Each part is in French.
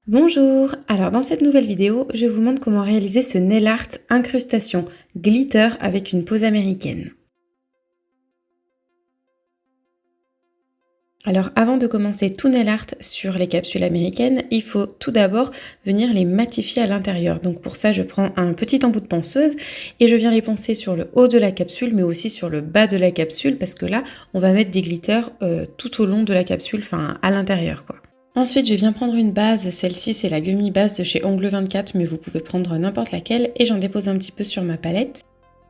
Bonjour! Alors dans cette nouvelle vidéo, je vous montre comment réaliser ce nail art incrustation glitter avec une pose américaine. Alors avant de commencer tout nail art sur les capsules américaines, il faut tout d'abord venir les matifier à l'intérieur. Donc pour ça, je prends un petit embout de ponceuse et je viens les poncer sur le haut de la capsule, mais aussi sur le bas de la capsule, parce que là, on va mettre des glitters tout au long de la capsule, enfin à l'intérieur quoi. Ensuite, je viens prendre une base, celle-ci c'est la Gummy Base de chez Ongle 24, mais vous pouvez prendre n'importe laquelle, et j'en dépose un petit peu sur ma palette.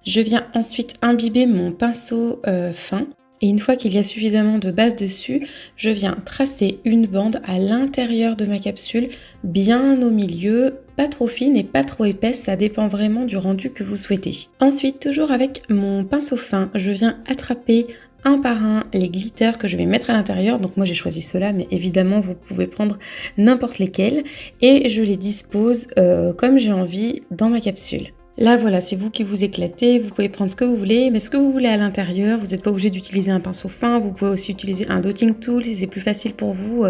Je viens ensuite imbiber mon pinceau fin, et une fois qu'il y a suffisamment de base dessus, je viens tracer une bande à l'intérieur de ma capsule, bien au milieu, pas trop fine et pas trop épaisse, ça dépend vraiment du rendu que vous souhaitez. Ensuite, toujours avec mon pinceau fin, je viens attraper un par un les glitters que je vais mettre à l'intérieur. Donc moi j'ai choisi ceux-là, mais évidemment vous pouvez prendre n'importe lesquels, et je les dispose comme j'ai envie dans ma capsule. Là voilà, c'est vous qui vous éclatez, vous pouvez prendre ce que vous voulez, mais ce que vous voulez à l'intérieur, vous n'êtes pas obligé d'utiliser un pinceau fin, vous pouvez aussi utiliser un dotting tool si c'est plus facile pour vous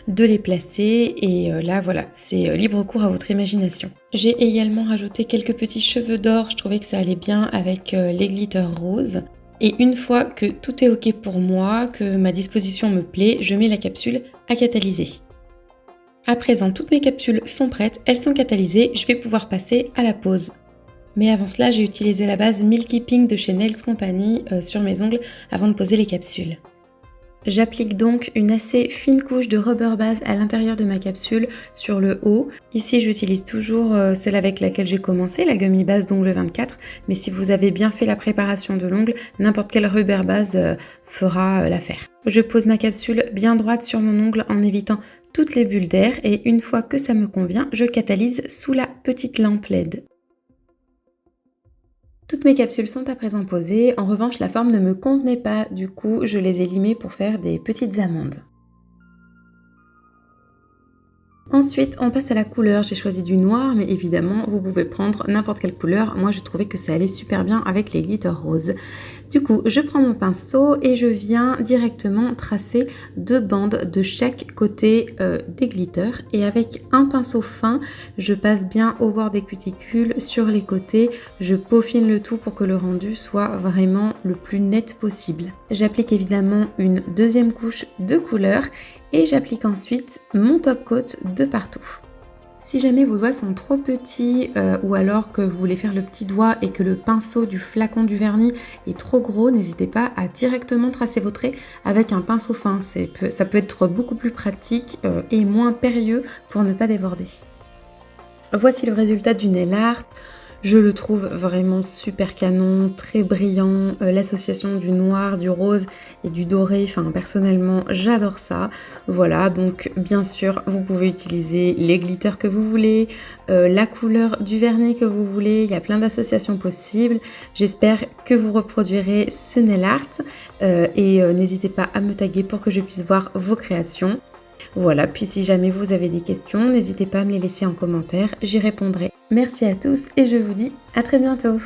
de les placer, et là voilà, c'est libre cours à votre imagination. J'ai également rajouté quelques petits cheveux d'or, je trouvais que ça allait bien avec les glitters roses. Et une fois que tout est ok pour moi, que ma disposition me plaît, je mets la capsule à catalyser. À présent, toutes mes capsules sont prêtes, elles sont catalysées, je vais pouvoir passer à la pose. Mais avant cela, j'ai utilisé la base Milky Pink de chez Nails Company sur mes ongles avant de poser les capsules. J'applique donc une assez fine couche de rubber base à l'intérieur de ma capsule sur le haut. Ici, j'utilise toujours celle avec laquelle j'ai commencé, la Gummy Base d'Ongle 24. Mais si vous avez bien fait la préparation de l'ongle, n'importe quelle rubber base fera l'affaire. Je pose ma capsule bien droite sur mon ongle en évitant toutes les bulles d'air. Et une fois que ça me convient, je catalyse sous la petite lampe LED. Toutes mes capsules sont à présent posées, en revanche la forme ne me convenait pas, du coup je les ai limées pour faire des petites amandes. Ensuite, on passe à la couleur. J'ai choisi du noir, mais évidemment, vous pouvez prendre n'importe quelle couleur. Moi, je trouvais que ça allait super bien avec les glitters roses. Du coup, je prends mon pinceau et je viens directement tracer deux bandes de chaque côté des glitters. Et avec un pinceau fin, je passe bien au bord des cuticules, sur les côtés. Je peaufine le tout pour que le rendu soit vraiment le plus net possible. J'applique évidemment une deuxième couche de couleur. Et j'applique ensuite mon top coat de partout. Si jamais vos doigts sont trop petits ou alors que vous voulez faire le petit doigt et que le pinceau du flacon du vernis est trop gros, n'hésitez pas à directement tracer vos traits avec un pinceau fin. Ça peut être beaucoup plus pratique et moins périlleux pour ne pas déborder. Voici le résultat du nail art. Je le trouve vraiment super canon, très brillant, l'association du noir, du rose et du doré, enfin personnellement j'adore ça. Voilà, donc bien sûr vous pouvez utiliser les glitters que vous voulez, la couleur du vernis que vous voulez, il y a plein d'associations possibles. J'espère que vous reproduirez ce nail art et n'hésitez pas à me taguer pour que je puisse voir vos créations. Voilà, puis si jamais vous avez des questions, n'hésitez pas à me les laisser en commentaire, j'y répondrai. Merci à tous et je vous dis à très bientôt.